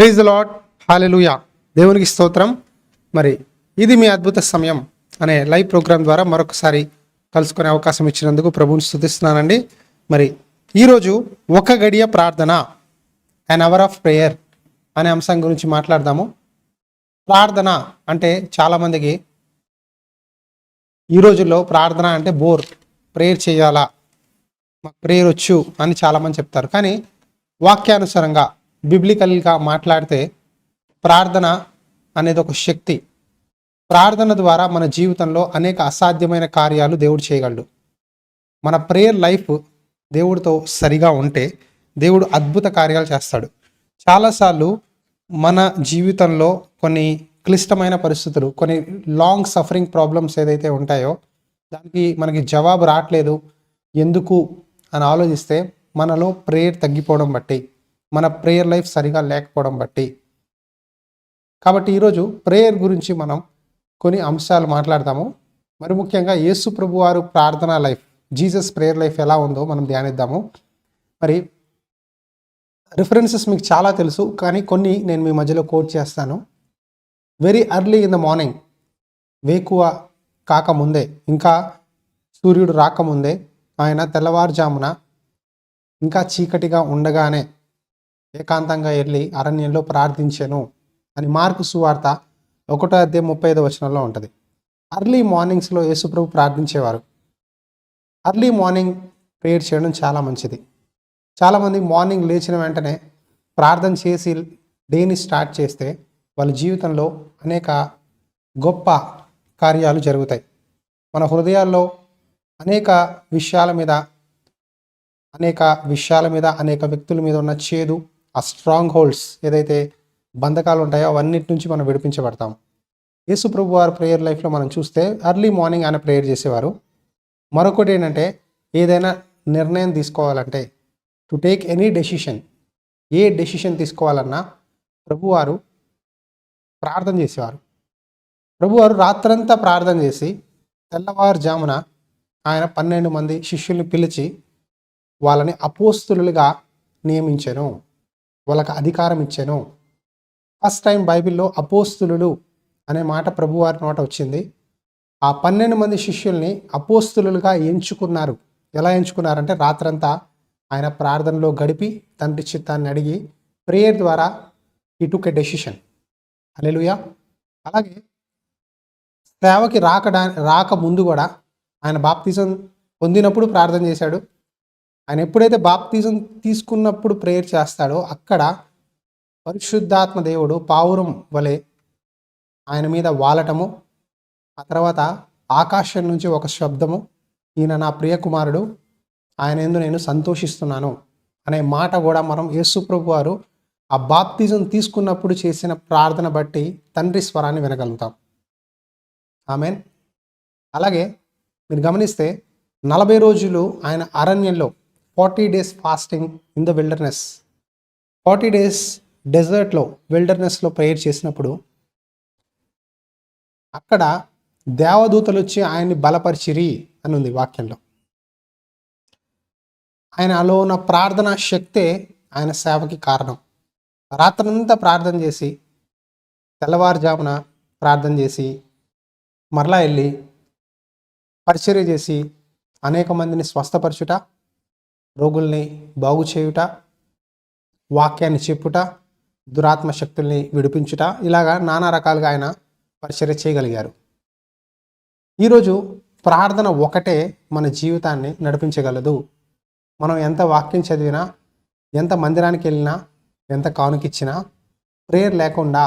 Praise the lord, హల్లెలూయా. దేవునికి స్తోత్రం. మరి ఇది మీ అద్భుత సమయం అనే లైవ్ ప్రోగ్రాం ద్వారా మరొకసారి కలుసుకునే అవకాశం ఇచ్చినందుకు ప్రభువుని స్తుతిస్తున్నానండి. మరి ఈరోజు ఒక గడియ ప్రార్థన, అన్ అవర్ ఆఫ్ ప్రేయర్ అనే అంశం గురించి మాట్లాడదాము. ప్రార్థన అంటే చాలామందికి ఈ రోజుల్లో ప్రార్థన అంటే బోర్, ప్రేయర్ చేయాలా, మాకు ప్రేయర్ వచ్చు అని చాలామంది చెప్తారు. కానీ వాక్యానుసారంగా బిబ్లికల్గా మాట్లాడితే ప్రార్థన అనేది ఒక శక్తి. ప్రార్థన ద్వారా మన జీవితంలో అనేక అసాధ్యమైన కార్యాలు దేవుడు చేయగలడు. మన ప్రేయర్ లైఫ్ దేవుడితో సరిగా ఉంటే దేవుడు అద్భుత కార్యాలు చేస్తాడు. చాలాసార్లు మన జీవితంలో కొన్ని క్లిష్టమైన పరిస్థితులు, కొన్ని లాంగ్ సఫరింగ్ ప్రాబ్లమ్స్ ఏదైతే ఉంటాయో దానికి మనకి జవాబు రావట్లేదు ఎందుకు అని ఆలోచిస్తే మనలో ప్రేయర్ తగ్గిపోవడం బట్టి, మన ప్రేయర్ లైఫ్ సరిగా లేకపోవడం బట్టి. కాబట్టి ఈరోజు ప్రేయర్ గురించి మనం కొన్ని అంశాలు మాట్లాడతాము. మరి ముఖ్యంగా యేసు ప్రభు వారు ప్రార్థనా లైఫ్, జీసస్ ప్రేయర్ లైఫ్ ఎలా ఉందో మనం ధ్యానిద్దాము. మరి రిఫరెన్సెస్ మీకు చాలా తెలుసు, కానీ కొన్ని నేను మీ మధ్యలో కోట్ చేస్తాను. Very early in the morning, వేకువ కాకముందే, ఇంకా సూర్యుడు రాకముందే, ఆయన తెల్లవారుజామున ఇంకా చీకటిగా ఉండగానే ఏకాంతంగా వెళ్ళి అరణ్యంలో ప్రార్థించెను అని మార్కు సువార్త 1:35 ఉంటుంది. అర్లీ మార్నింగ్స్లో యేసుప్రభు ప్రార్థించేవారు. అర్లీ మార్నింగ్ ప్రేయర్ చేయడం చాలా మంచిది. చాలామంది మార్నింగ్ లేచిన వెంటనే ప్రార్థన చేసి డేని స్టార్ట్ చేస్తే వాళ్ళ జీవితంలో అనేక గొప్ప కార్యాలు జరుగుతాయి. మన హృదయాల్లో అనేక విషయాల మీద అనేక వ్యక్తుల మీద ఉన్న చేదు, ఆ స్ట్రాంగ్ హోల్డ్స్ ఏదైతే బంధకాలు ఉంటాయో అవన్నిటి నుంచి మనం విడిపించబడతాం. యేసు ప్రభు వారి ప్రేయర్ లైఫ్లో మనం చూస్తే ఎర్లీ మార్నింగ్ ఆయన ప్రేయర్ చేసేవారు. మరొకటి ఏంటంటే, ఏదైనా నిర్ణయం తీసుకోవాలంటే, to take any decision, A decision తీసుకోవాలన్నా ప్రభువారు ప్రార్థన చేసేవారు. ప్రభువారు రాత్రంతా ప్రార్థన చేసి తెల్లవారుజామున ఆయన 12 మంది శిష్యుల్ని పిలిచి వాళ్ళని అపోస్తులుగా నియమించెను, వాళ్ళకి అధికారం ఇచ్చాను. ఫస్ట్ టైం బైబిల్లో అపోస్తులు అనే మాట ప్రభువారి నోట వచ్చింది. ఆ 12 మంది శిష్యుల్ని అపోస్తులుగా ఎంచుకున్నారు. ఎలా ఎంచుకున్నారంటే, రాత్రంతా ఆయన ప్రార్థనలో గడిపి తండ్రి చిత్తాన్ని అడిగి ప్రేయర్ ద్వారా హి టుక్ ఎ డెసిషన్. హల్లెలూయా. అలాగే సేవకి రాక ముందు కూడా ఆయన బాప్తిజం పొందినప్పుడు ప్రార్థన చేశాడు. ఆయన ఎప్పుడైతే బాప్తిజం తీసుకున్నప్పుడు ప్రేయర్ చేస్తాడో అక్కడ పరిశుద్ధాత్మ దేవుడు పావురం వలె ఆయన మీద వాలటము, ఆ తర్వాత ఆకాశం నుంచి ఒక శబ్దము, ఈయన నా ప్రియ కుమారుడు, ఆయన యందు నేను సంతోషిస్తున్నాను అనే మాట కూడా మనం యేసు ప్రభు వారు ఆ బాప్తిజం తీసుకున్నప్పుడు చేసిన ప్రార్థన బట్టి తండ్రి స్వరాన్ని వినగలుగుతాం. ఆమెన్. అలాగే మీరు గమనిస్తే 40 రోజులు ఆయన అరణ్యంలో 40 days fasting in the wilderness, 40 days డెజర్ట్లో విల్డర్నెస్లో ప్రేయర్ చేసినప్పుడు అక్కడ దేవదూతలు వచ్చి ఆయన్ని బలపరిచిరి అని ఉంది వాక్యంలో. ఆయనలో ఉన్న ప్రార్థనా శక్తే ఆయన సేవకి కారణం. రాత్రంతా ప్రార్థన చేసి తెల్లవారుజామున ప్రార్థన చేసి మరలా వెళ్ళి పరిచర్య చేసి అనేక మందిని స్వస్థపరచుట, రోగుల్ని బాగు చేయుట, వాక్యాన్ని చెప్పుట, దురాత్మ శక్తుల్ని విడిపించుట, ఇలాగా నానా రకాలుగా ఆయన పరిచర్య చేయగలిగారు. ఈరోజు ప్రార్థన ఒకటే మన జీవితాన్ని నడిపించగలదు. మనం ఎంత వాక్యం చదివినా, ఎంత మందిరానికి వెళ్ళినా, ఎంత కానుకిచ్చినా ప్రేయర్ లేకుండా,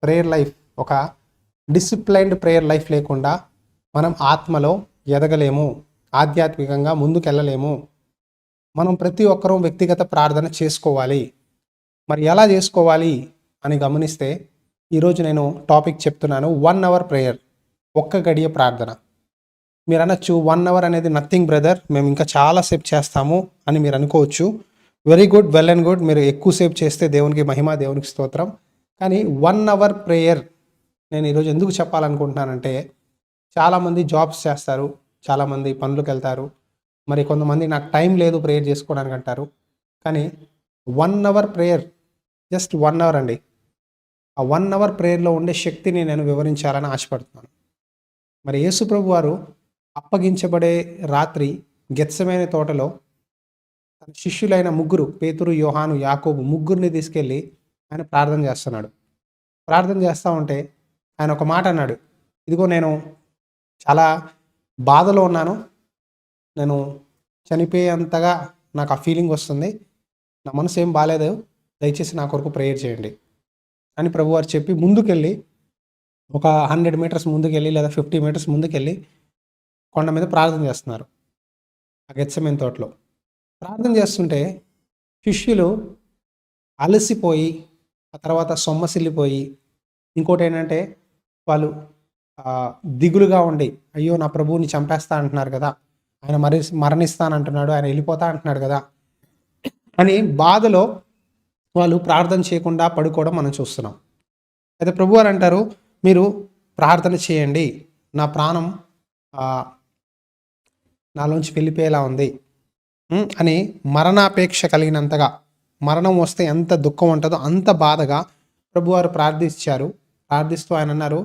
ప్రేయర్ లైఫ్ ఒక డిసిప్లైన్డ్ ప్రేయర్ లైఫ్ లేకుండా మనం ఆత్మలో ఎదగలేము, ఆధ్యాత్మికంగా ముందుకెళ్ళలేము. మనం ప్రతి ఒక్కరూ వ్యక్తిగత ప్రార్థన చేసుకోవాలి. మరి ఎలా చేసుకోవాలి అని గమనిస్తే ఈరోజు నేను టాపిక్ చెప్తున్నాను, 1 hour ప్రేయర్, ఒక్క గడియ ప్రార్థన. మీరు అనొచ్చు 1 hour అనేది నథింగ్ బ్రదర్, మేము ఇంకా చాలాసేపు చేస్తాము అని మీరు అనుకోవచ్చు. Very good, well and good. మీరు ఎక్కువసేపు చేస్తే దేవునికి మహిమ, దేవునికి స్తోత్రం. కానీ 1 hour ప్రేయర్ నేను ఈరోజు ఎందుకు చెప్పాలనుకుంటున్నానంటే, చాలామంది జాబ్స్ చేస్తారు, చాలామంది పనులకు వెళ్తారు, మరి కొంతమంది నాకు టైం లేదు ప్రేయర్ చేసుకోవడానికి అంటారు. కానీ 1 hour ప్రేయర్ జస్ట్ 1 అవర్ అండి. ఆ 1 అవర్ ప్రేయర్లో ఉండే శక్తిని నేను వివరించాలని ఆశపడుతున్నాను. మరి యేసుప్రభు వారు అప్పగించబడే రాత్రి గెత్సెమనే తోటలో తన శిష్యులైన ముగ్గురు, పేతురు, యోహాను, యాకోబు ముగ్గురిని తీసుకెళ్ళి ఆయన ప్రార్థన చేస్తున్నాడు. ప్రార్థన చేస్తూ ఉంటే ఆయన ఒక మాట అన్నాడు, ఇదిగో నేను చాలా బాధలో ఉన్నాను, నేను చనిపోయేంతగా నాకు ఆ ఫీలింగ్ వస్తుంది, నా మనసు ఏం బాగాలేదు, దయచేసి నా కొరకు ప్రేయర్ చేయండి అని ప్రభువారు చెప్పి ముందుకెళ్ళి ఒక 100 మీటర్స్ ముందుకెళ్ళి లేదా 50 మీటర్స్ ముందుకెళ్ళి కొండ మీద ప్రార్థన చేస్తున్నారు ఆ గెత్సెమనే తోటలో. ప్రార్థన చేస్తుంటే శిష్యులు అలసిపోయి, ఆ తర్వాత సొమ్మసిల్లిపోయి, ఇంకోటి ఏంటంటే వాళ్ళు దిగులుగా ఉండి, అయ్యో నా ప్రభువుని చంపేస్తా అంటున్నారు కదా, ఆయన మరణిస్తానంటున్నాడు, ఆయన వెళ్ళిపోతా అంటున్నాడు కదా అని బాధలో వాళ్ళు ప్రార్థన చేయకుండా పడుకోవడం మనం చూస్తున్నాం. అయితే ప్రభువారు అంటారు, మీరు ప్రార్థన చేయండి, నా ప్రాణం నాలోంచి వెళ్ళిపోయేలా ఉంది అని మరణాపేక్ష కలిగినంతగా, మరణం వస్తే ఎంత దుఃఖం ఉంటుందో అంత బాధగా ప్రభువారు ప్రార్థిస్తూ ఆయన అన్నారు,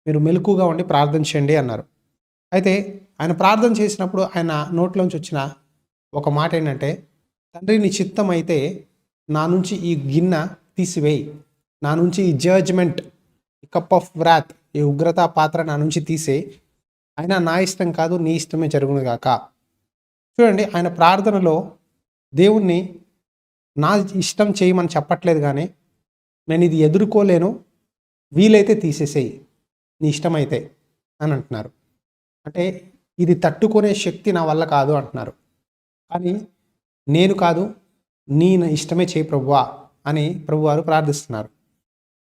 మీరు మెలకుగా ఉండి ప్రార్థన చేయండి అన్నారు. అయితే ఆయన ప్రార్థన చేసినప్పుడు ఆయన నోట్లోంచి వచ్చిన ఒక మాట ఏంటంటే, తండ్రి నీ చిత్తం అయితే నా నుంచి ఈ గిన్నె తీసివేయి, నా నుంచి ఈ జడ్జ్మెంట్, ఈ కప్ ఆఫ్ వ్రాత్, ఈ ఉగ్రత పాత్ర నా నుంచి తీసేయి, అయినా నా ఇష్టం కాదు నీ ఇష్టమే జరుగును గాక. చూడండి, ఆయన ప్రార్థనలో దేవుణ్ణి నా ఇష్టం చేయమని చెప్పట్లేదు, కానీ నేను ఇది ఎదుర్కోలేను, వీలైతే తీసేసేయి నీ ఇష్టమైతే అని అంటున్నారు. అంటే ఇది తట్టుకునే శక్తి నా వల్ల కాదు అంటున్నారు. కానీ నేను కాదు, నీ ఇష్టమే చేయి ప్రభువా అని ప్రభువారు ప్రార్థిస్తున్నారు.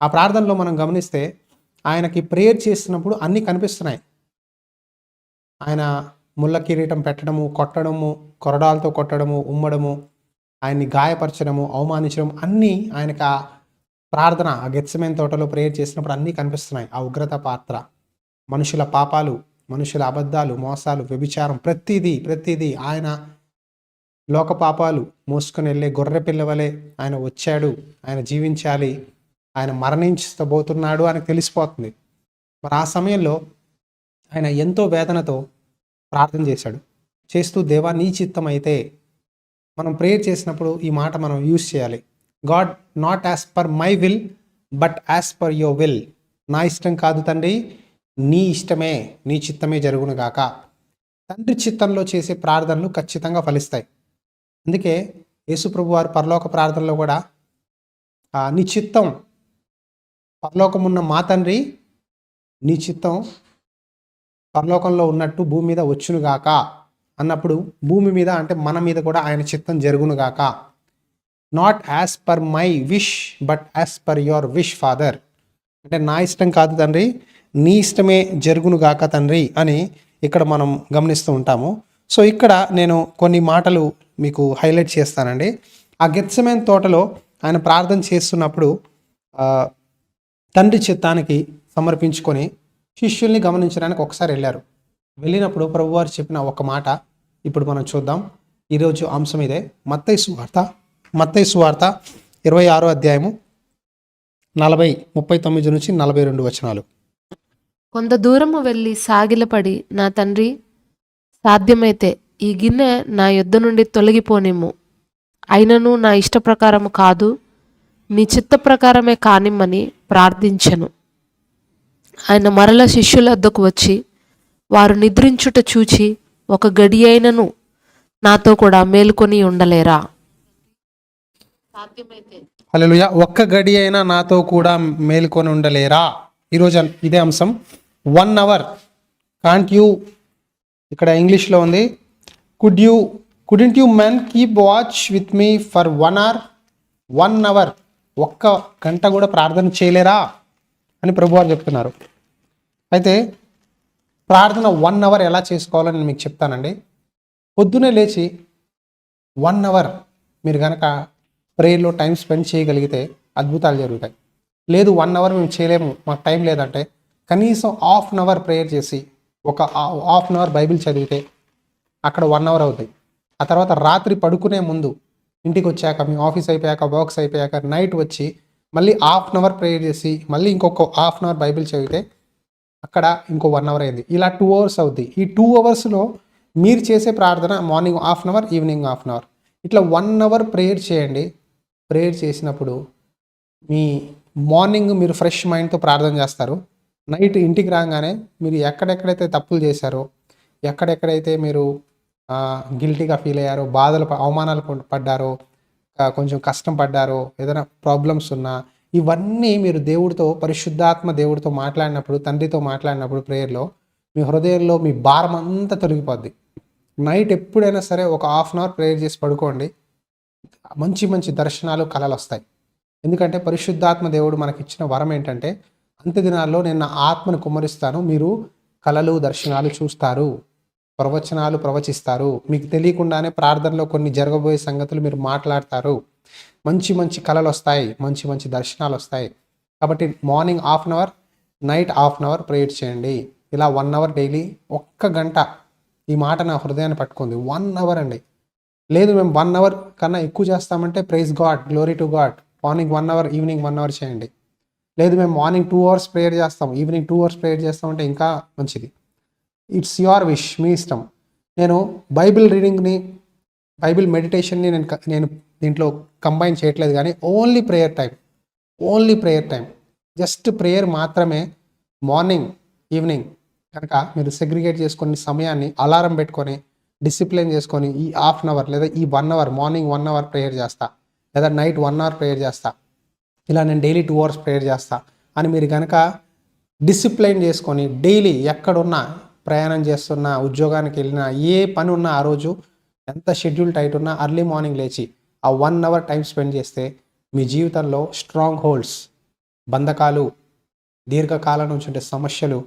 ఆ ప్రార్థనలో మనం గమనిస్తే ఆయనకి ప్రేయర్ చేస్తున్నప్పుడు అన్నీ కనిపిస్తున్నాయి. ఆయన ముళ్ళ కిరీటం పెట్టడము, కొట్టడము, కొరడాలతో కొట్టడము, ఉమ్మడము, ఆయన్ని గాయపరచడము, అవమానించడం, అన్నీ ఆయనకు ఆ ప్రార్థన, ఆ గెత్సెమనే తోటలో ప్రేయర్ చేసినప్పుడు అన్నీ కనిపిస్తున్నాయి. ఆ ఉగ్రత పాత్ర, మనుషుల పాపాలు, మనుషుల అబద్ధాలు, మోసాలు, వ్యభిచారం, ప్రతిదీ ఆయన లోక పాపాలు మోసుకొని వెళ్ళే గొర్రె పిల్లవలే ఆయన వచ్చాడు, ఆయన జీవించాలి, ఆయన మరణించబోతున్నాడు అని తెలిసిపోతుంది. మరి ఆ సమయంలో ఆయన ఎంతో వేదనతో ప్రార్థన చేస్తూ దేవా నీ చిత్తం అయితే, మనం ప్రేయర్ చేసినప్పుడు ఈ మాట మనం యూజ్ చేయాలి. God not as per my will but as per your will, నా ఇష్టం కాదు తండ్రి, నీ ఇష్టమే, నీ చిత్తమే జరుగును గాక. తండ్రి చిత్తంలో చేసే ప్రార్థనలు ఖచ్చితంగా ఫలిస్తాయి. అందుకే యేసుప్రభు వారు పరలోక ప్రార్థనలో కూడా నీ చిత్తం, పరలోకమున్న మా తండ్రి నీ చిత్తం పరలోకంలో ఉన్నట్టు భూమి మీద వచ్చునుగాక అన్నప్పుడు, భూమి మీద అంటే మన మీద కూడా ఆయన చిత్తం జరుగునుగాక. Not as per my wish but as per your wish father, అంటే నా ఇష్టం కాదు తండ్రి, నీ ఇష్టమే జరుగునుగాక తండ్రి అని ఇక్కడ మనం గమనిస్తూ ఉంటాము. సో ఇక్కడ నేను కొన్ని మాటలు మీకు హైలైట్ చేస్తానండి. ఆ గెత్సెమనే తోటలో ఆయన ప్రార్థన చేస్తున్నప్పుడు తండ్రి చిత్తానికి సమర్పించుకొని శిష్యుల్ని గమనించడానికి ఒకసారి వెళ్ళినప్పుడు ప్రభువారు చెప్పిన ఒక మాట ఇప్పుడు మనం చూద్దాం. ఈరోజు అంశం ఇదే. మత్తయి సువార్త 26వ అధ్యాయము 39 నుంచి 42 వచనాలు. కొంత దూరము వెళ్ళి సాగిలపడి, నా తండ్రి, సాధ్యమైతే ఈ గిన్నె నా యొద్ద నుండి తొలగిపోనిమ్ము, అయినను నా ఇష్ట ప్రకారము కాదు, నీ చిత్త ప్రకారమే కానిమ్మని ప్రార్థించెను. ఆయన మరల శిష్యుల వద్దకు వచ్చి, వారు నిద్రించుట చూచి ఒక గడి అయినను నాతో కూడా మేలుకొని ఉండలేరా? హల్లెలూయా. ఒక్క గడి అయినా నాతో కూడా మేలుకొని ఉండలేరా? ఈరోజు ఇదే అంశం. 1 అవర్ కాంట్ యూ, ఇక్కడ ఇంగ్లీష్లో ఉంది, couldn't you men keep watch with me for 1 hour? 1 hour, ఒక్క గంట కూడా ప్రార్థన చేయలేరా అని ప్రభువారు చెప్తున్నారు. అయితే ప్రార్థన 1 అవర్ ఎలా చేసుకోవాలని నేను మీకు చెప్తానండి. పొద్దునే లేచి 1 అవర్ మీరు కనుక ప్రేయర్లో టైం స్పెండ్ చేయగలిగితే అద్భుతాలు జరుగుతాయి. లేదు 1 అవర్ మేము చేయలేము, మాకు టైం లేదంటే కనీసం ½ అవర్ ప్రేయర్ చేసి ఒక ½ అవర్ బైబిల్ చదివితే అక్కడ 1 అవర్ అవుతాయి. ఆ తర్వాత రాత్రి పడుకునే ముందు, ఇంటికి వచ్చాక, మీ ఆఫీస్ అయిపోయాక, వర్క్స్ అయిపోయాక, నైట్ వచ్చి మళ్ళీ హాఫ్ అన్ అవర్ ప్రేయర్ చేసి మళ్ళీ ఇంకొక హాఫ్ అన్ అవర్ బైబిల్ చదివితే అక్కడ ఇంకో 1 అవర్ అయింది. ఇలా 2 అవర్స్ అవుద్ది. ఈ 2 అవర్స్లో మీరు చేసే ప్రార్థన morning half an hour, evening half an hour, ఇట్లా 1 అవర్ ప్రేయర్ చేయండి. ప్రేయర్ చేసినప్పుడు మీ మార్నింగ్ మీరు ఫ్రెష్ మైండ్తో ప్రార్థన చేస్తారు. నైట్ ఇంటికి రాగానే మీరు ఎక్కడెక్కడైతే తప్పులు చేశారో, ఎక్కడెక్కడైతే మీరు గిల్టీగా ఫీల్ అయ్యారో, అవమానాలు పడ్డారో, కొంచెం కష్టం పడ్డారో, ఏదైనా ప్రాబ్లమ్స్ ఉన్నా ఇవన్నీ మీరు దేవుడితో, పరిశుద్ధాత్మ దేవుడితో మాట్లాడినప్పుడు, తండ్రితో మాట్లాడినప్పుడు ప్రేయర్లో మీ హృదయంలో మీ భారం అంతా తొలగిపోద్ది. నైట్ ఎప్పుడైనా సరే ఒక హాఫ్ అన్ అవర్ ప్రేయర్ చేసి పడుకోండి. మంచి మంచి దర్శనాలు, కళలు వస్తాయి. ఎందుకంటే పరిశుద్ధాత్మ దేవుడు మనకి ఇచ్చిన వరం ఏంటంటే, అంత్య దినాల్లో నేను నా ఆత్మను కుమ్మరిస్తాను, మీరు కళలు, దర్శనాలు చూస్తారు, ప్రవచనాలు ప్రవచిస్తారు, మీకు తెలియకుండానే ప్రార్థనలో కొన్ని జరగబోయే సంగతులు మీరు మాట్లాడతారు, మంచి మంచి కళలు వస్తాయి, మంచి మంచి దర్శనాలు వస్తాయి. కాబట్టి morning half an hour, night half an hour prayer చేయండి. ఇలా 1 అవర్ డైలీ, 1 గంట. ఈ మాట నా హృదయాన్ని పట్టుకుంది. 1 అవర్ అండి. లేదు మేము 1 అవర్ కన్నా ఎక్కువ చేస్తామంటే praise God, glory to God. Morning 1 hour, evening 1 hour చేయండి. లేదు మేము మార్నింగ్ 2 అవర్స్ ప్రేయర్ చేస్తాం, ఈవినింగ్ 2 అవర్స్ ప్రేయర్ చేస్తామంటే ఇంకా మంచిది. ఇట్స్ యువర్ విష్, మీ ఇష్టం. నేను బైబిల్ రీడింగ్ని, బైబిల్ మెడిటేషన్ని నేను దీంట్లో కంబైన్ చేయట్లేదు, కానీ only prayer time, just prayer మాత్రమే. మార్నింగ్, ఈవినింగ్ కనుక మీరు సెగ్రిగేట్ చేసుకొని సమయాన్ని అలారం పెట్టుకొని డిసిప్లిన్ చేసుకొని ఈ హాఫ్ అన్ అవర్ లేదా ఈ 1 అవర్, మార్నింగ్ 1 అవర్ ప్రేయర్ చేస్తా, లేదా నైట్ 1 అవర్ ప్రేయర్ చేస్తా, ఇలా నేను డైలీ 2 అవర్స్ ప్రేయర్ చేస్తా అని మీరు కనుక డిసిప్లైన్ చేసుకొని డైలీ ఎక్కడున్నా, ప్రయాణం చేస్తున్నా, ఉద్యోగానికి వెళ్ళినా, ఏ పని ఉన్నా, ఆ రోజు ఎంత షెడ్యూల్ టైట్ ఉన్నా అర్లీ మార్నింగ్ లేచి ఆ 1 అవర్ టైం స్పెండ్ చేస్తే మీ జీవితంలో స్ట్రాంగ్ హోల్డ్స్, బంధకాలు, దీర్ఘకాలం నుంచి ఉండే సమస్యలు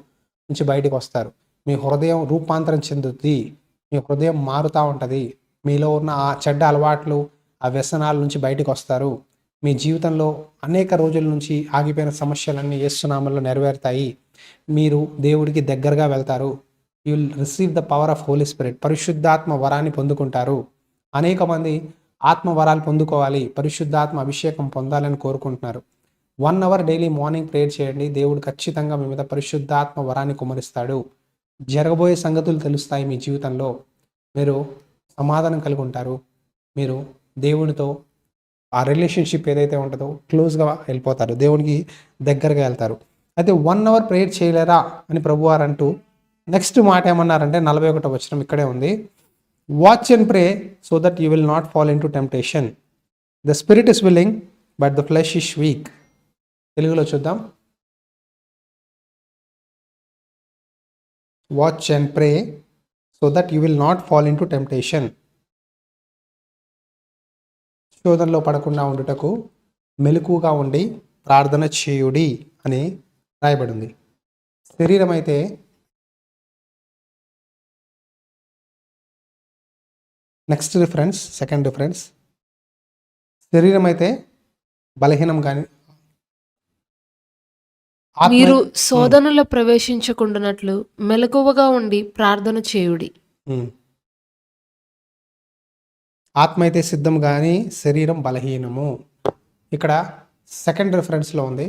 నుంచి బయటకు వస్తారు. మీ హృదయం రూపాంతరం చెందుతుంది, మీ హృదయం మారుతూ ఉంటుంది. మీలో ఉన్న ఆ చెడ్డ అలవాట్లు, ఆ వ్యసనాల నుంచి బయటకు వస్తారు. మీ జీవితంలో అనేక రోజుల నుంచి ఆగిపోయిన సమస్యలన్నీ యేసు నామములో నెరవేరుతాయి. మీరు దేవుడికి దగ్గరగా వెళ్తారు. You will receive the power of Holy Spirit. పరిశుద్ధాత్మ వరాన్ని పొందుకుంటారు. అనేక మంది ఆత్మ వరాలు పొందుకోవాలి, పరిశుద్ధాత్మ అభిషేకం పొందాలని కోరుకుంటున్నారు. 1 అవర్ డైలీ మార్నింగ్ ప్రేయర్ చేయండి. దేవుడు ఖచ్చితంగా మీ మీద పరిశుద్ధాత్మ వరాన్ని కుమ్మరిస్తాడు. జరగబోయే సంగతులు తెలుస్తాయి. మీ జీవితంలో మీరు సమాధానం కలిగి ఉంటారు. మీరు దేవునితో ఆ రిలేషన్షిప్ ఏదైతే ఉంటుందో క్లోజ్గా వెళ్ళిపోతారు, దేవునికి దగ్గరగా వెళ్తారు. అయితే 1 అవర్ ప్రేయర్ చేయలేరా అని ప్రభువారు అంటూ నెక్స్ట్ మాట ఏమన్నారంటే 41వ వచనం ఇక్కడే ఉంది. Watch and pray so that you will not fall in to temptation. The spirit is willing but the flesh is week. తెలుగులో చూద్దాం. Watch and pray so that you will not fall in to temptation. శోధనలో పడకుండా ఉండుటకు మెలకుగా ఉండి ప్రార్థన చేయుడి అని రాయబడింది. శరీరం అయితే నెక్స్ట్ రిఫరెన్స్, సెకండ్ రిఫరెన్స్, శరీరం అయితే బలహీనం కానీ మీరు శోధనలో ప్రవేశించకుండానట్లు మెలకువగా ఉండి ప్రార్థన చేయుడి. ఆత్మ అయితే సిద్ధం కానీ శరీరం బలహీనము. ఇక్కడ సెకండ్ రిఫరెన్స్లో ఉంది.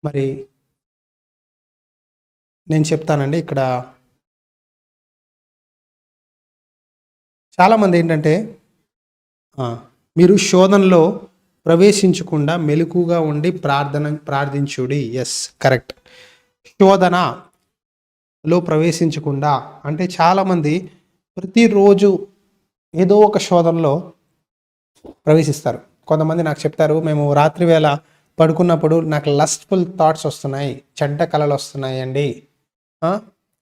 మరి నేను చెప్తానండి. ఇక్కడ చాలామంది ఏంటంటే మీరు శోధనలో ప్రవేశించకుండా మెలకుగా ఉండి ప్రార్థించుడి. Yes, correct. శోధనలో ప్రవేశించకుండా అంటే చాలామంది ప్రతిరోజు ఏదో ఒక శోధనలో ప్రవేశిస్తారు. కొంతమంది నాకు చెప్తారు, మేము రాత్రి వేళ పడుకున్నప్పుడు నాకు లస్ట్ఫుల్ థాట్స్ వస్తున్నాయి, చెడ్డ కళలు వస్తున్నాయి అండి,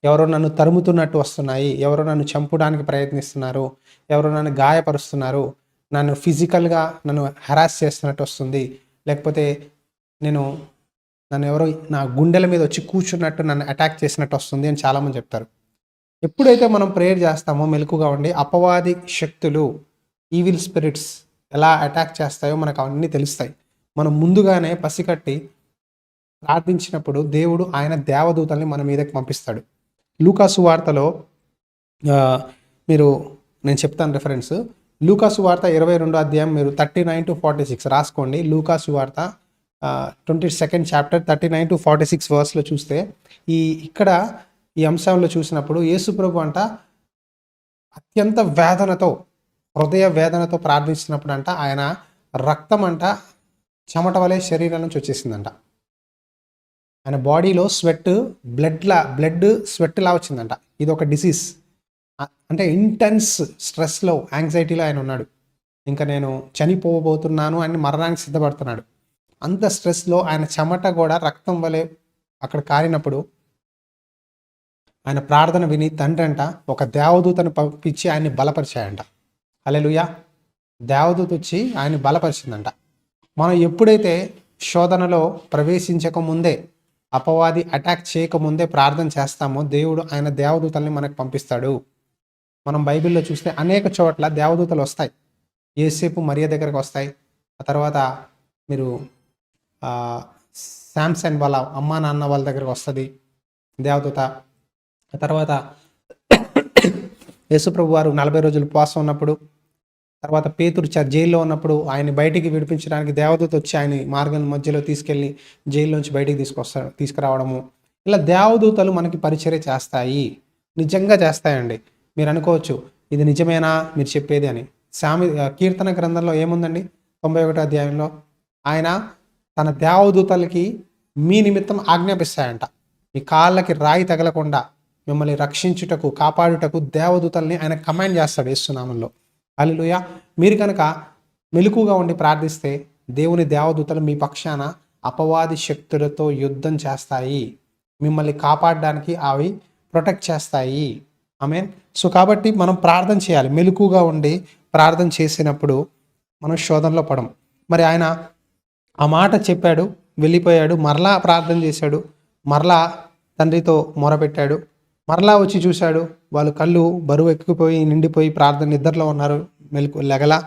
ఎవరో నన్ను తరుముతున్నట్టు వస్తున్నాయి, ఎవరో నన్ను చంపడానికి ప్రయత్నిస్తున్నారు, ఎవరో నన్ను గాయపరుస్తున్నారు, నన్ను ఫిజికల్గా నన్ను హెరాస్ చేస్తున్నట్టు వస్తుంది, లేకపోతే నన్ను ఎవరో నా గుండెల మీద వచ్చి కూర్చున్నట్టు నన్ను అటాక్ చేసినట్టు వస్తుంది అని చాలామంది చెప్తారు. ఎప్పుడైతే మనం ప్రేయర్ చేస్తామో మెలకుగా ఉండి అపవాది శక్తులు, ఈవిల్ స్పిరిట్స్ ఎలా అటాక్ చేస్తాయో మనకు అవన్నీ తెలుస్తాయి. మనం ముందుగానే పసికట్టి ప్రార్థించినప్పుడు దేవుడు ఆయన దేవదూతల్ని మన మీదకి పంపిస్తాడు. లూకాసు వార్తలో నేను చెప్తాను రిఫరెన్స్. లూకాసు వార్త 22వ అధ్యాయం మీరు 39 to 46 రాసుకోండి. లూకాసు వార్త 22nd చాప్టర్ 39-46 వర్స్లో చూస్తే ఇక్కడ ఈ అంశంలో చూసినప్పుడు యేసు ప్రభు అంట అత్యంత వేదనతో, హృదయ వేదనతో ప్రార్థిస్తున్నప్పుడు అంట ఆయన రక్తం అంట చెమట వలె శరీరం నుంచి వచ్చేసిందంట. ఆయన బాడీలో బ్లడ్ స్వెట్లా వచ్చిందంట. ఇది ఒక డిసీజ్. అంటే ఇంటెన్స్ స్ట్రెస్లో, యాంగ్జైటీలో ఆయన ఉన్నాడు. ఇంకా నేను చనిపోబోతున్నాను అని మరణానికి సిద్ధపడుతున్నాడు. అంత స్ట్రెస్లో ఆయన చెమట కూడా రక్తం వలె అక్కడ కారినప్పుడు ఆయన ప్రార్థన విని తండ్రి అంట ఒక దేవదూతను పంపించి ఆయన్ని బలపరిచాయంట. హల్లెలూయా. దేవదూత వచ్చి ఆయన్ని బలపరిచిందంట. మనం ఎప్పుడైతే శోధనలో ప్రవేశించక ముందే, అపవాది అటాక్ చేయకముందే ప్రార్థన చేస్తామో దేవుడు ఆయన దేవదూతల్ని మనకు పంపిస్తాడు. మనం బైబిల్లో చూస్తే అనేక చోట్ల దేవదూతలు వస్తాయి. యేసేపు మరియ దగ్గరకు వస్తాయి. ఆ తర్వాత మీరు శాంసన్ వాళ్ళ అమ్మా నాన్న వాళ్ళ దగ్గరకు వస్తుంది దేవదూత. ఆ తర్వాత యేసుప్రభు వారు 40 రోజులు ఉపవాసం ఉన్నప్పుడు, తర్వాత పేతురు జైల్లో ఉన్నప్పుడు ఆయన బయటికి విడిపించడానికి దేవదూత వచ్చి ఆయన మార్గం మధ్యలో తీసుకెళ్ళి జైల్లోంచి బయటికి తీసుకురావడము. ఇలా దేవదూతలు మనకి పరిచర్య చేస్తాయి, నిజంగా చేస్తాయండి. మీరు అనుకోవచ్చు ఇది నిజమేనా మీరు చెప్పేది అని. కీర్తన గ్రంథంలో ఏముందండి? 91వ అధ్యాయంలో ఆయన తన దేవదూతలకి మీ నిమిత్తం ఆజ్ఞాపిస్తాయంట. మీ కాళ్ళకి రాయి తగలకుండా మిమ్మల్ని రక్షించుటకు, కాపాడుటకు దేవదూతల్ని ఆయన కమాండ్ చేస్తాడు యేసునామంలో. హల్లెలూయా. మీరు కనుక మెలకుగా ఉండి ప్రార్థిస్తే దేవుని దేవదూతలు మీ పక్షాన అపవాది శక్తులతో యుద్ధం చేస్తాయి. మిమ్మల్ని కాపాడడానికి అవి ప్రొటెక్ట్ చేస్తాయి. ఆమేన్. సో కాబట్టి మనం ప్రార్థన చేయాలి. మెలకుగా ఉండి ప్రార్థన చేసినప్పుడు మనం శోధనలో పడం. మరి ఆయన ఆ మాట చెప్పాడు, వెళ్ళిపోయాడు, మరలా ప్రార్థన చేశాడు, మరలా తండ్రితో మొరపెట్టాడు, మరలా వచ్చి చూశాడు. వాళ్ళు కళ్ళు బరువు ఎక్కిపోయి నిండిపోయి ప్రార్థన నిద్రలో ఉన్నారు, లెగలా.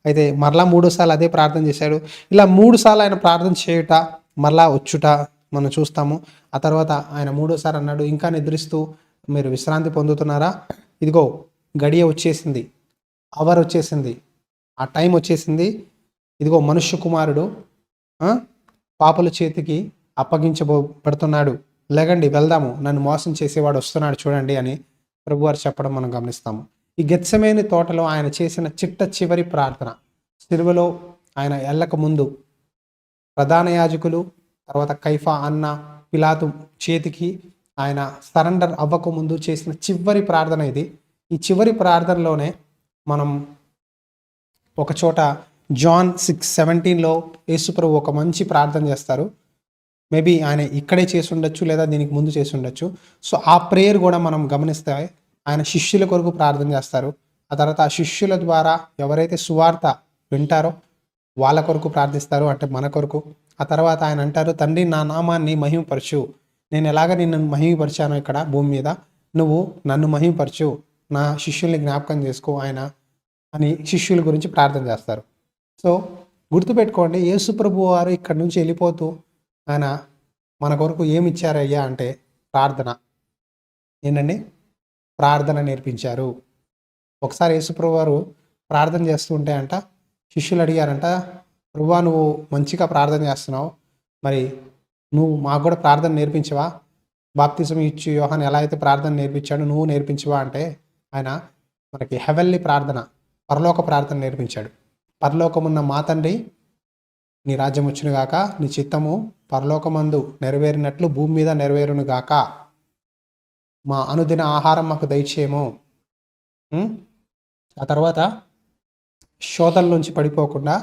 అయితే మరలా 3వ సార్లు అదే ప్రార్థన చేశాడు. ఇలా 3 సార్లు ఆయన ప్రార్థన చేయుట, మరలా వచ్చుట మనం చూస్తాము. ఆ తర్వాత ఆయన 3వ సారి అన్నాడు, ఇంకా నిద్రిస్తూ మీరు విశ్రాంతి పొందుతున్నారా? ఇదిగో గడియ వచ్చేసింది, అవర్ వచ్చేసింది, ఆ టైం వచ్చేసింది. ఇదిగో మనుష్య కుమారుడు పాపుల చేతికి అప్పగించబడుతున్నాడు, లేగండి వెళ్దాము, నన్ను మోసం చేసేవాడు వస్తున్నాడు చూడండి అని ప్రభువారు చెప్పడం మనం గమనిస్తాము. ఈ గెత్సెమనే తోటలో ఆయన చేసిన చివరి ప్రార్థన, సిలువలో ఆయన ఎల్లక ముందు ప్రధాన యాజకులు, తర్వాత కైఫా అన్న పిలాతు చేతికి ఆయన సరెండర్ అవ్వక ముందు చేసిన చివరి ప్రార్థన ఇది. ఈ చివరి ప్రార్థనలోనే మనం ఒక చోట జాన్ 6:17లో యేసుప్రభు ఒక మంచి ప్రార్థన చేస్తారు. మేబీ ఆయన ఇక్కడే చేసి ఉండొచ్చు, లేదా దీనికి ముందు చేసి ఉండొచ్చు. సో ఆ ప్రేయర్ కూడా మనం గమనిస్తే ఆయన శిష్యుల కొరకు ప్రార్థన చేస్తారు. ఆ తర్వాత ఆ శిష్యుల ద్వారా ఎవరైతే సువార్త వింటారో వాళ్ళ కొరకు ప్రార్థిస్తారు, అంటే మన కొరకు. ఆ తర్వాత ఆయన అంటారు, తండ్రి నా నామాన్ని మహిమపరచు, నేను ఎలాగ నిన్ను మహిమపరిచాను ఇక్కడ భూమి మీద, నువ్వు నన్ను మహిమపరచు, నా శిష్యుల్ని జ్ఞాపకం చేసుకో ఆయన అని శిష్యుల గురించి ప్రార్థన చేస్తారు. సో గుర్తుపెట్టుకోండి, యేసు ప్రభు వారు ఇక్కడ నుంచి వెళ్ళిపోతూ ఆయన మన కొరకు ఏమి ఇచ్చారయ్యా అంటే ప్రార్థన. ఏంటండి? ప్రార్థన నేర్పించారు. ఒకసారి యేసు ప్రభు వారు ప్రార్థన చేస్తూ ఉంటే అంట శిష్యులు అడిగారంట, ప్రభువా నువ్వు మంచిగా ప్రార్థన చేస్తున్నావు, మరి నువ్వు మాకు కూడా ప్రార్థన నేర్పించవా? బాప్తిజం ఇచ్చి యోహాను ఎలా అయితే ప్రార్థన నేర్పించాడు నువ్వు నేర్పించవా అంటే ఆయన మనకి హెవెన్లీ ప్రార్థన, పరలోక ప్రార్థన నేర్పించాడు. పరలోకమున్న మా తండ్రి, నీ రాజ్యం వచ్చును గాక, నీ చిత్తము పరలోకమందు నెరవేరినట్లు భూమి మీద నెరవేరును గాక, మా అనుదిన ఆహారం మాకు దయచేయము, ఆ తర్వాత శోధన నుంచి పడిపోకుండా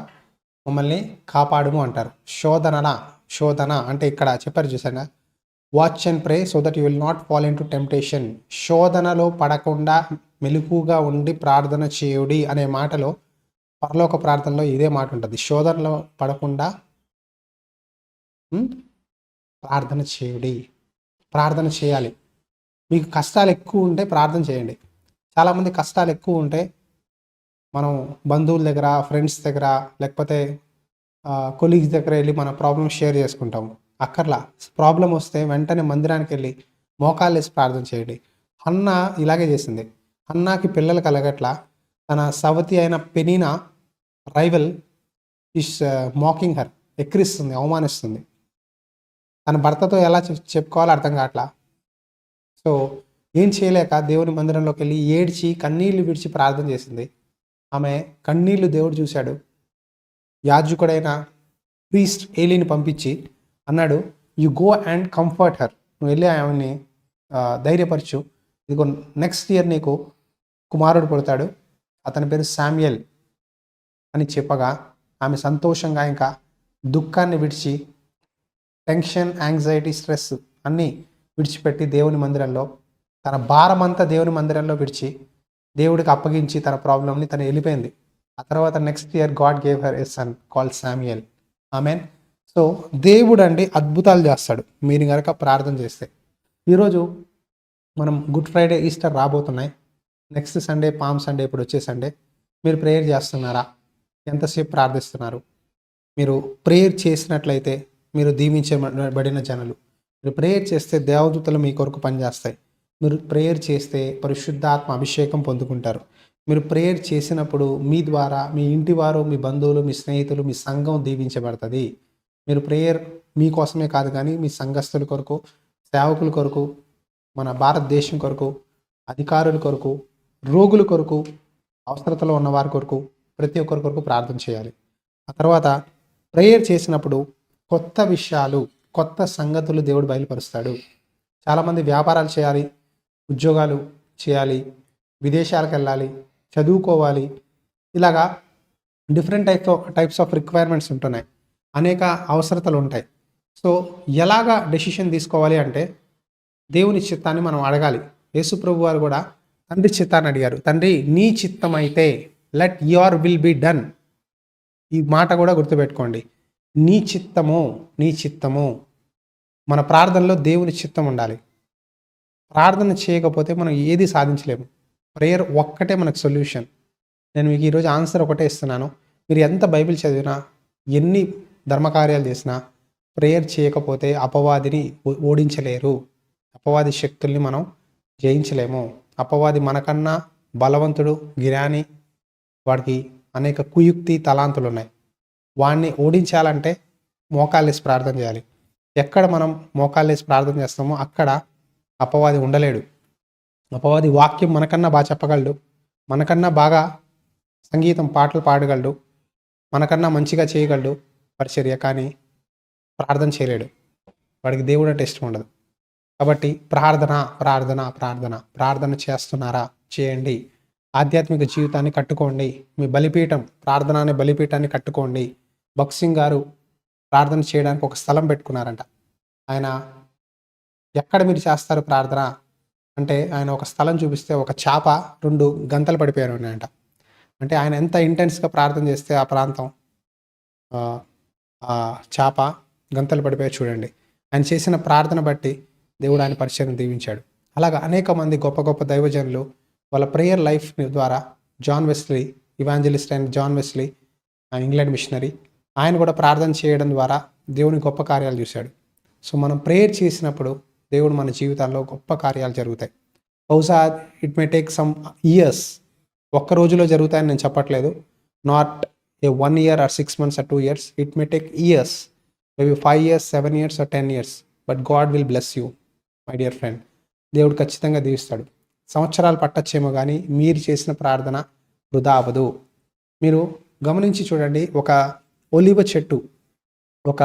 మమ్మల్ని కాపాడుము అంటారు. శోధన అంటే ఇక్కడ చెప్పారు చూసారా, watch and pray so that you will not fall in to temptation. శోధనలో పడకుండా మెలకుగా ఉండి ప్రార్థన చేయుడి అనే మాటలో పరలోక ప్రార్థనలో ఇదే మాట ఉంటుంది. శోధనలో పడకుండా ప్రార్థన చేయుడి, ప్రార్థన చేయాలి. మీకు కష్టాలు ఎక్కువ ఉంటే ప్రార్థన చేయండి. చాలామంది కష్టాలు ఎక్కువ ఉంటే మనం బంధువుల దగ్గర, ఫ్రెండ్స్ దగ్గర, లేకపోతే కొలీగ్స్ దగ్గర వెళ్ళి మన ప్రాబ్లమ్ షేర్ చేసుకుంటాము. అక్కర్లా, ప్రాబ్లం వస్తే వెంటనే మందిరానికి వెళ్ళి మోకాళ్ళు వేసి ప్రార్థన చేయండి. హన్నా ఇలాగే చేసింది. హన్నాకి పిల్లలు కలగట్లా, తన సవతి అయిన పెనీనా రైవల్ ఈస్ మాకింగ్ హర్. ఎక్కిరిస్తుంది, అవమానిస్తుంది. తన భర్తతో ఎలా చెప్పుకోవాలో అర్థం కావట్లా. సో ఏం చేయలేక దేవుని మందిరంలోకి వెళ్ళి ఏడ్చి కన్నీళ్లు విడిచి ప్రార్థన చేసింది. ఆమె కన్నీళ్లు దేవుడు చూశాడు. యాజకుడైన ప్రీస్ట్ ఏలీని పంపించి అన్నాడు, you go and comfort her, నువ్వు వెళ్ళి ఆమెని ధైర్యపరచు, ఇదిగో నెక్స్ట్ ఇయర్ నీకు కుమారుడు పుడతాడు, అతని పేరు శామ్యుయల్ అని చెప్పగా ఆమె సంతోషంగా ఇంకా దుఃఖాన్ని విడిచి, టెన్షన్, యాంగ్జైటీ, స్ట్రెస్ అన్నీ విడిచిపెట్టి దేవుని మందిరంలో తన భారమంతా దేవుని మందిరంలో విడిచి దేవుడికి అప్పగించి తన ప్రాబ్లమ్ని తను వెళ్ళిపోయింది. ఆ తర్వాత next year God gave her a son called Samuel. Amen. So దేవుడు అండి అద్భుతాలు చేస్తాడు మీరు కనుక ప్రార్థన చేస్తే. ఈరోజు మనం గుడ్ ఫ్రైడే, ఈస్టర్ రాబోతున్నాయి. నెక్స్ట్ సండే పామ్ సండే, ఇప్పుడు వచ్చే సండే. మీరు ప్రేయర్ చేస్తున్నారా? ఎంతసేపు ప్రార్థిస్తున్నారు? మీరు ప్రేయర్ చేసినట్లయితే మీరు దీవించబడిన జనులు. మీరు ప్రేయర్ చేస్తే దేవదూతలు మీ కొరకు పనిచేస్తాయి. మీరు ప్రేయర్ చేస్తే పరిశుద్ధాత్మ అభిషేకం పొందుకుంటారు. మీరు ప్రేయర్ చేసినప్పుడు మీ ద్వారా మీ ఇంటి వారు, మీ బంధువులు, మీ స్నేహితులు, మీ సంఘం దీవించబడుతుంది. మీరు ప్రేయర్ మీకోసమే కాదు కానీ మీ సంఘస్థుల కొరకు, సేవకుల కొరకు, మన భారతదేశం కొరకు, అధికారుల కొరకు, రోగుల కొరకు, అవసరతలో ఉన్న వారి కొరకు, ప్రతి ఒక్కరి కొరకు ప్రార్థన చేయాలి. ఆ తర్వాత ప్రేయర్ చేసినప్పుడు కొత్త విషయాలు, కొత్త సంగతులు దేవుడు బయలుపరుస్తాడు. చాలామంది వ్యాపారాలు చేయాలి, ఉద్యోగాలు చేయాలి, విదేశాలకు వెళ్ళాలి, చదువుకోవాలి, ఇలాగా డిఫరెంట్ టైప్స్ ఆఫ్ రిక్వైర్మెంట్స్ ఉంటున్నాయి. అనేక అవసరతలు ఉంటాయి. సో ఎలాగా డెసిషన్ తీసుకోవాలి అంటే దేవుని చిత్తాన్ని మనం అడగాలి. యేసుప్రభు వారు కూడా తండ్రి చిత్తాన్ని అడిగారు. తండ్రి నీ చిత్తం అయితే let your will be done. ఈ మాట కూడా గుర్తుపెట్టుకోండి. నీ చిత్తము, నీ చిత్తము. మన ప్రార్థనలో దేవుని చిత్తం ఉండాలి. ప్రార్థన చేయకపోతే మనం ఏది సాధించలేము. ప్రేయర్ ఒక్కటే మనకు సొల్యూషన్. నేను మీకు ఈరోజు ఆన్సర్ ఒకటే ఇస్తున్నాను. మీరు ఎంత బైబిల్ చదివినా, ఎన్ని ధర్మకార్యాలు చేసినా ప్రేయర్ చేయకపోతే అపవాదిని ఓడించలేరు. అపవాది శక్తుల్ని మనం జయించలేము. అపవాది మనకన్నా బలవంతుడు, జ్ఞాని, వాడికి అనేక కుయుక్తి తలాంతులు ఉన్నాయి. వాడిని ఓడించాలంటే మోకాళ్ళేసి ప్రార్థన చేయాలి. ఎక్కడ మనం మోకాళ్ళేసి ప్రార్థన చేస్తామో అక్కడ అపవాది ఉండలేడు. అపవాది వాక్యం మనకన్నా బాగా చెప్పగలడు, మనకన్నా బాగా సంగీతం, పాటలు పాడగలడు, మనకన్నా మంచిగా చేయగలడు పరిచర్య, కానీ ప్రార్థన చేయలేడు. వాడికి దేవుడు అంటే ఇష్టం ఉండదు. కాబట్టి ప్రార్థన ప్రార్థన ప్రార్థన ప్రార్థన చేస్తున్నారా? చేయండి. ఆధ్యాత్మిక జీవితాన్ని కట్టుకోండి. మీ బలిపీఠం, ప్రార్థన అనే బలిపీఠాన్ని కట్టుకోండి. భగత్ సింగ్ గారు ప్రార్థన చేయడానికి ఒక స్థలం పెట్టుకున్నారంట. ఆయన ఎక్కడ మీరు చేస్తారు ప్రార్థన అంటే ఆయన ఒక స్థలం చూపిస్తే ఒక చేప 2 గంతలు పడిపోయారు ఉన్నాయంట. అంటే ఆయన ఎంత ఇంటెన్స్గా ప్రార్థన చేస్తే ఆ ప్రాంతం, ఆ చేప గంతలు పడిపోయారు చూడండి. ఆయన చేసిన ప్రార్థన బట్టి దేవుడు ఆయన పరిచయం దీవించాడు. అలాగా అనేక మంది గొప్ప గొప్ప దైవజనులు వాళ్ళ ప్రేయర్ లైఫ్ ద్వారా, John Wesley, evangelist and John Wesley, England missionary, ఆయన కూడా ప్రార్థన చేయడం ద్వారా దేవుని గొప్ప కార్యాలు చూశాడు. సో మనం ప్రేయర్ చేసినప్పుడు దేవుడు మన జీవితాల్లో గొప్ప కార్యాలు జరుగుతాయి. బహుశా it may take some years. ఒక్క రోజులో జరుగుతాయని నేను చెప్పట్లేదు. Not a 1 year or 6 months or 2 years. It may take years, maybe 5 years, 7 years or 10 years. But God will bless you, my dear friend. దేవుడు ఖచ్చితంగా దీవిస్తాడు. సంవత్సరాలు పట్టచ్చేమో కానీ మీరు చేసిన ప్రార్థన వృధా అవ్వదు. మీరు గమనించి చూడండి, ఒక ఒలివ చెట్టు, ఒక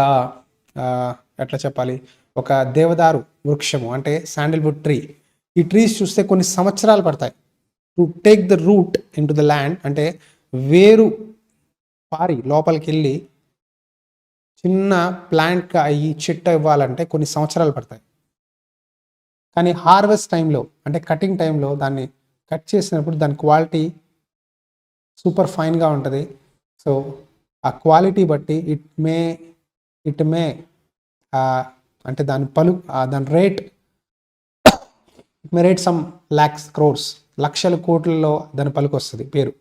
ఎట్లా చెప్పాలి, ఒక దేవదారు వృక్షము అంటే శాండిల్వుడ్ ట్రీ. ఈ ట్రీస్ చూస్తే కొన్ని సంవత్సరాలు పడతాయి to take the route in to the land. అంటే వేరు పారి లోపలికి వెళ్ళి చిన్న ప్లాంట్గా ఈ చెట్టు ఇవ్వాలంటే కొన్ని సంవత్సరాలు పడతాయి. కానీ హార్వెస్ట్ టైంలో అంటే కటింగ్ టైంలో దాన్ని కట్ చేసినప్పుడు దాని క్వాలిటీ సూపర్ ఫైన్గా ఉంటుంది. సో ఆ క్వాలిటీ బట్టి ఇట్ మే అంటే దాని దాని రేట్ సమ్ lakhs crores, లక్షల కోట్లలో దాని పలుకు వస్తుంది, పేరు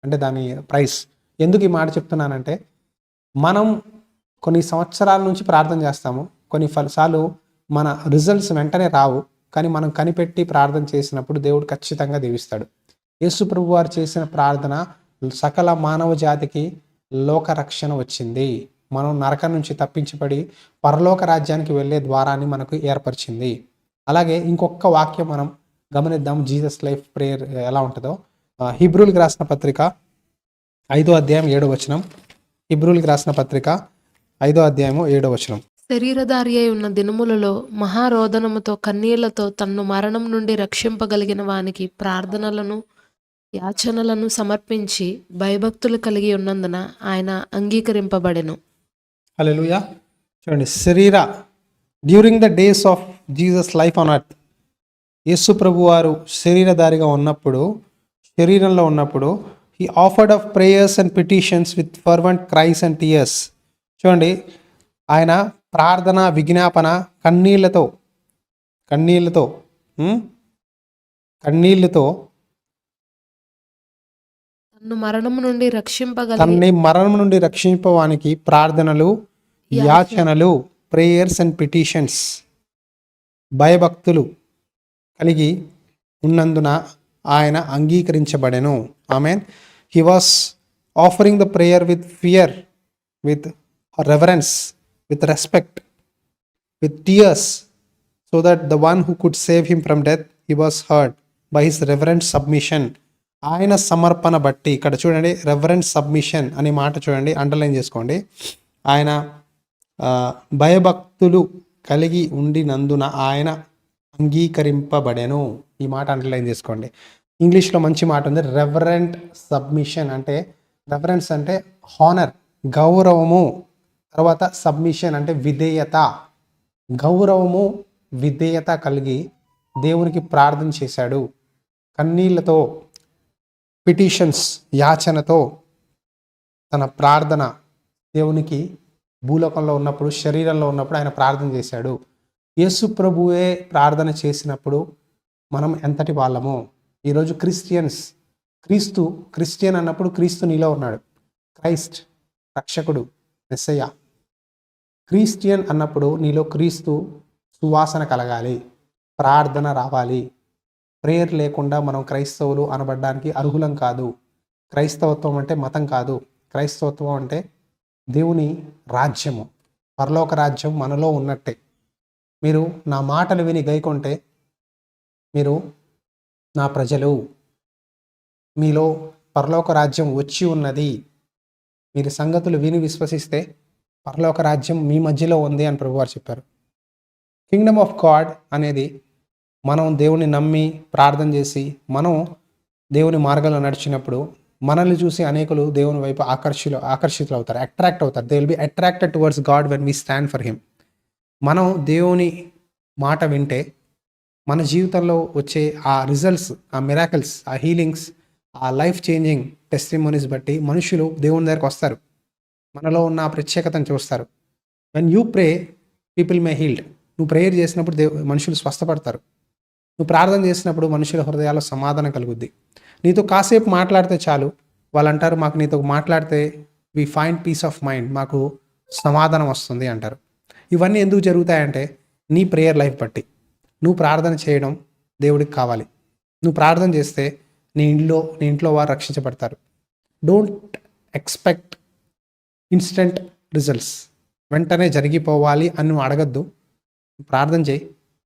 అంటే దాని ప్రైస్. ఎందుకు ఈ మాట చెప్తున్నానంటే మనం కొన్ని సంవత్సరాల నుంచి ప్రార్థన చేస్తాము, కొన్ని సార్లు మన రిజల్ట్స్ వెంటనే రావు, కానీ మనం కనిపెట్టి ప్రార్థన చేసినప్పుడు దేవుడు ఖచ్చితంగా దీవిస్తాడు. యేసు ప్రభువు వారు చేసిన ప్రార్థన సకల మానవ జాతికి లోక రక్షణ వచ్చింది. మనం నరకం నుంచి తప్పించబడి పరలోక రాజ్యానికి వెళ్ళే ద్వారాన్ని మనకు ఏర్పరిచింది. అలాగే ఇంకొక వాక్యం మనం గమనిద్దాం, జీసస్ లైఫ్ ప్రేయర్ ఎలా ఉంటుందో. హీబ్రూలకు రాసిన పత్రిక 5వ అధ్యాయం 7వ వచనం. హీబ్రూలకు రాసిన పత్రిక 5వ అధ్యాయము 7వ వచనం. శరీరధారి అయి ఉన్న దినములలో మహారోదనముతో కన్నీళ్లతో తన్ను మరణం నుండి రక్షింపగలిగిన వానికి ప్రార్థనలను యాచనలను సమర్పించి భయభక్తులు కలిగి ఉన్నందున ఆయన అంగీకరింపబడెను. హల్లెలూయా. చూడండి, during the days of Jesus life on earth, యేసు ప్రభు వారు శరీరధారిగా ఉన్నప్పుడు, శరీరంలో ఉన్నప్పుడు, he offered of prayers and petitions with fervent cries and tears. చూడండి, ఆయన ప్రార్థన విజ్ఞాపన కన్నీళ్లతో తన్ను మరణము నుండి తన్ని మరణం నుండి రక్షింపవానికి ప్రార్థనలు, యాచనలు, ప్రేయర్స్ అండ్ పిటిషన్స్, భయభక్తులు కలిగి ఉన్నందున ఆయన అంగీకరించబడెను. Amen. He was offering the prayer with fear, with reverence, with respect, with tears, so that the one who could save him from death, he was heard by his reverent submission. ఆయన సమర్పణ బట్టి, ఇక్కడ చూడండి reverent submission అనే మాట చూడండి, underline చేసుకోండి. ఆయన భయభక్తులు కలిగి ఉండినందున ఆయన అంగీకరింపబడెను. ఈ మాట అండర్లైన్ చేసుకోండి. ఇంగ్లీష్లో మంచి మాట ఉంది, రెవరెంట్ సబ్మిషన్. అంటే రెవరెన్స్ అంటే హానర్, గౌరవము. తర్వాత సబ్మిషన్ అంటే విధేయత. గౌరవము, విధేయత కలిగి దేవునికి ప్రార్థన చేశాడు. కన్నీళ్లతో, పిటిషన్స్, యాచనతో తన ప్రార్థన దేవునికి భూలోకంలో ఉన్నప్పుడు, శరీరంలో ఉన్నప్పుడు ఆయన ప్రార్థన చేశాడు. యేసు ప్రభువే ప్రార్థన చేసినప్పుడు మనం ఎంతటి వాళ్ళము. ఈరోజు క్రిస్టియన్ అన్నప్పుడు క్రీస్తు నీలో ఉన్నాడు. క్రైస్ట్ రక్షకుడు, మెస్సయ్య. క్రిస్టియన్ అన్నప్పుడు నీలో క్రీస్తు సువాసన కలగాలి, ప్రార్థన రావాలి. ప్రేయర్ లేకుండా మనం క్రైస్తవులు అనబడడానికి అర్హులం కాదు. క్రైస్తవత్వం అంటే మతం కాదు. క్రైస్తవత్వం అంటే దేవుని రాజ్యము, పరలోక రాజ్యం మనలో ఉన్నట్టే. మీరు నా మాటలు విని గైకొంటే మీరు నా ప్రజలు, మీలో పరలోక రాజ్యం వచ్చి ఉన్నది. మీరు సంగతులు విని విశ్వసిస్తే పరలోక రాజ్యం మీ మధ్యలో ఉంది అని ప్రభువారు చెప్పారు. కింగ్డమ్ ఆఫ్ గాడ్ అనేది మనం దేవుని నమ్మి ప్రార్థన చేసి మనం దేవుని మార్గంలో నడిచినప్పుడు మనల్ని చూసి అనేకులు దేవుని వైపు ఆకర్షితులు అవుతారు, అట్రాక్ట్ అవుతారు. They will be attracted towards God when we stand for him. మనం దేవుని మాట వింటే మన జీవితంలో వచ్చే ఆ రిజల్ట్స్, ఆ మిరాకిల్స్, ఆ హీలింగ్స్, ఆ లైఫ్ చేంజింగ్ టెస్టిమోనీస్ బట్టి మనుషులు దేవుని దగ్గరకు వస్తారు, మనలో ఉన్న ప్రత్యేకతను చూస్తారు. When you pray people may healed. నువ్వు ప్రేయర్ చేసినప్పుడు మనుషులు స్వస్థపడతారు. నువ్వు ప్రార్థన చేసినప్పుడు మనుషుల హృదయాల్లో సమాధానం కలుగుద్ది. నీతో కాసేపు మాట్లాడితే చాలు, వాళ్ళు అంటారు మాకు నీతో మాట్లాడితే we find peace of mind, మాకు సమాధానం వస్తుంది అంటారు. ఇవన్నీ ఎందుకు జరుగుతాయంటే నీ ప్రేయర్ లైఫ్ బట్టి. నువ్వు ప్రార్థన చేయడం దేవుడికి కావాలి. నువ్వు ప్రార్థన చేస్తే నీ ఇంట్లో వారు రక్షించబడతారు. డోంట్ ఎక్స్పెక్ట్ ఇన్స్టెంట్ రిజల్ట్స్, వెంటనే జరిగిపోవాలి అని నువ్వు అడగద్దు. ప్రార్థన చేయి,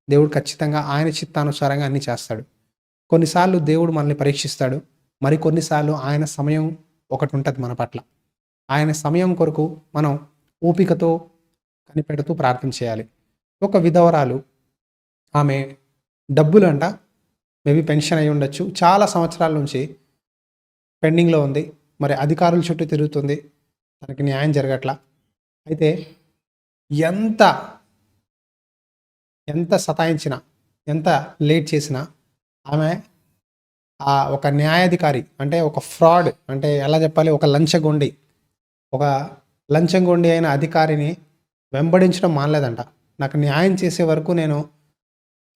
దేవుడు ఖచ్చితంగా ఆయన చిత్తానుసారంగా అన్నీ చేస్తాడు. కొన్నిసార్లు దేవుడు మనల్ని పరీక్షిస్తాడు, మరి కొన్నిసార్లు ఆయన సమయం ఒకటి ఉంటుంది మన పట్ల. ఆయన సమయం కొరకు మనం ఓపికతో కనిపెడుతూ ప్రార్థన చేయాలి. ఒక విధవరాలు, ఆమె డబ్బులు అంట మేబీ పెన్షన్ అయి ఉండొచ్చు, చాలా సంవత్సరాల నుంచి పెండింగ్లో ఉంది. మరి అధికారుల చుట్టూ తిరుగుతుంది, తనకి న్యాయం జరగట్లా. అయితే ఎంత సతాయించినా, ఎంత లేట్ చేసినా ఆమె ఒక న్యాయాధికారి, అంటే ఒక ఫ్రాడ్, అంటే ఎలా చెప్పాలి, ఒక లంచగొండి అయిన అధికారిని వెంబడించడం మానలేదంట. నాకు న్యాయం చేసే వరకు నేను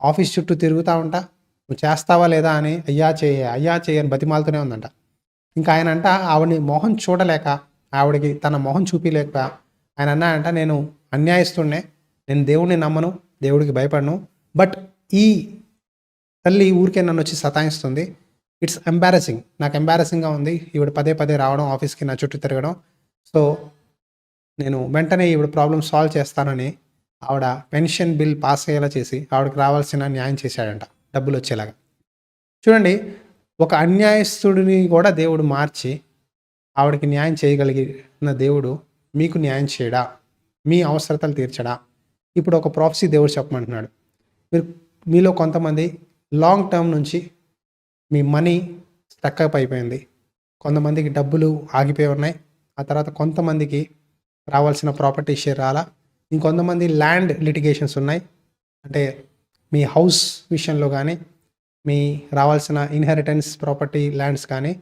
ఆఫీస్ చుట్టూ తిరుగుతూ ఉంటా, నువ్వు చేస్తావా లేదా అని అయ్యా చేయని బతిమాలుతూనే ఉందంట. ఇంకా ఆయన అంట ఆవిడని మొహం చూడలేక, ఆవిడకి తన మొహం చూపించలేక ఆయన అన్నాడంట, నేను అన్యాయస్తున్నే, నేను దేవుడిని నమ్మను, దేవుడికి భయపడను, బట్ ఈ తల్లి ఊరికే నన్ను వచ్చి సతాయిస్తుంది, ఇట్స్ ఎంబారసింగ్, నాకు ఎంబారసింగ్గా ఉంది ఈవిడ పదే రావడం, ఆఫీస్కి నా చుట్టూ తిరగడం. సో నేను వెంటనే ఈవిడ ప్రాబ్లం సాల్వ్ చేస్తానని ఆవిడ పెన్షన్ బిల్ పాస్ అయ్యేలా చేసి ఆవిడకి రావాల్సిన న్యాయం చేశాడంట, డబ్బులు వచ్చేలాగా. చూడండి, ఒక అన్యాయస్తుడిని కూడా దేవుడు మార్చి ఆవిడకి న్యాయం చేయగలిగిన దేవుడు మీకు న్యాయం చేయడా? మీ అవసరతలు తీర్చడా? ఇప్పుడు ఒక ప్రాఫెసీ దేవుడు చెప్పమంటున్నాడు. మీలో కొంతమంది లాంగ్ టర్మ్ నుంచి మీ మనీ స్టక్అప్ అయిపోయింది. కొంతమందికి డబ్బులు ఆగిపోయి ఉన్నాయి. ఆ తర్వాత కొంతమందికి రావాల్సిన ప్రాపర్టీ షేర్ రాలా. ఇంకొంతమంది ల్యాండ్ లిటిగేషన్స్ ఉన్నాయి. అంటే మీ హౌస్ విషయంలో కానీ, మీ రావాల్సిన ఇన్హెరిటెన్స్ ప్రాపర్టీ ల్యాండ్స్ కానీ,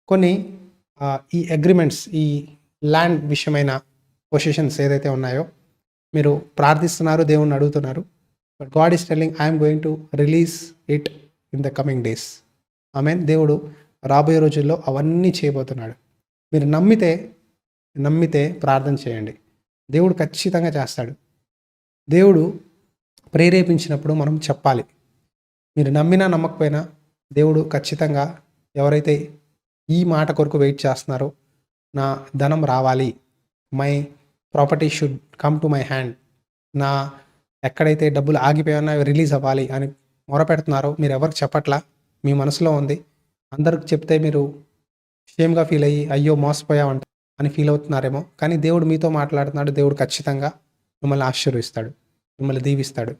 కొన్ని ఈ అగ్రిమెంట్స్, ఈ ల్యాండ్ విషయమైన పొజిషన్స్ ఏదైతే ఉన్నాయో మీరు ప్రార్థిస్తున్నారు, దేవుణ్ణి అడుగుతున్నారు. But God is telling I'm going to release it in the coming days. Amen. దేవుడు రాబోయే రోజుల్లో అవన్నీ చేయబోతున్నాడు. మీరు నమ్మితే ప్రార్థన చేయండి. దేవుడు ఖచ్చితంగా చేస్తాడు. దేవుడు ప్రేరేపించినప్పుడు మనం చెప్పాలి. మీరు నమ్మినా నమ్మకపోయినా దేవుడు ఖచ్చితంగా, ఎవరైతే ఈ మాట కొరకు వెయిట్ చేస్తున్నారో, నా ధనం రావాలి, my property should come to my hand, నా ఎక్కడైతే డబ్బులు ఆగిపోయినా అవి రిలీజ్ అవ్వాలి అని మొరపెడుతున్నారో, మీరు ఎవరికి చెప్పట్లా, మీ మనసులో ఉంది. అందరికి చెప్తే మీరు షేమ్గా ఫీల్ అయ్యి అయ్యో మోసపోయామంట అని ఫీల్ అవుతున్నారేమో. కానీ దేవుడు మీతో మాట్లాడుతున్నాడు. దేవుడు ఖచ్చితంగా మిమ్మల్ని ఆశీర్వదిస్తాడు, మిమ్మల్ని దీవిస్తాడు.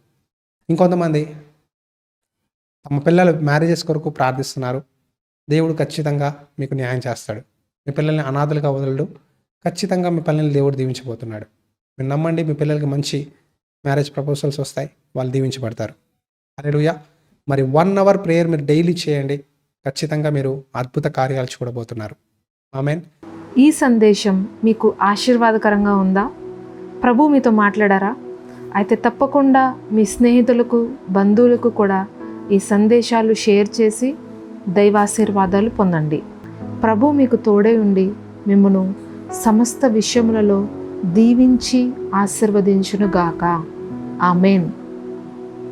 ఇంకొంతమంది తమ పిల్లల మ్యారేజెస్ కొరకు ప్రార్థిస్తున్నారు. దేవుడు ఖచ్చితంగా మీకు న్యాయం చేస్తాడు. మీ పిల్లల్ని అనాథలుగా వదలడు. ఖచ్చితంగా మీ పిల్లల్ని దేవుడు దీవించబోతున్నాడు. మీరు నమ్మండి, మీ పిల్లలకి మంచి మ్యారేజ్ ప్రపోజల్స్ వస్తాయి, వాళ్ళు దీవించబడతారు. హల్లెలూయా. మరి 1 hour ప్రేయర్ మీరు డైలీ చేయండి. ఖచ్చితంగా మీరు అద్భుత కార్యాలు చూడబోతున్నారు. ఆమేన్. ఈ సందేశం మీకు ఆశీర్వాదకరంగా ఉందా? ప్రభు మీతో మాట్లాడారా? అయితే తప్పకుండా మీ స్నేహితులకు, బంధువులకు కూడా ఈ సందేశాలు షేర్ చేసి దైవాశీర్వాదాలు పొందండి. ప్రభు మీకు తోడై ఉండి మిమ్మును సమస్త విషయములలో దీవించి ఆశీర్వదించునుగాక. ఆమేన్.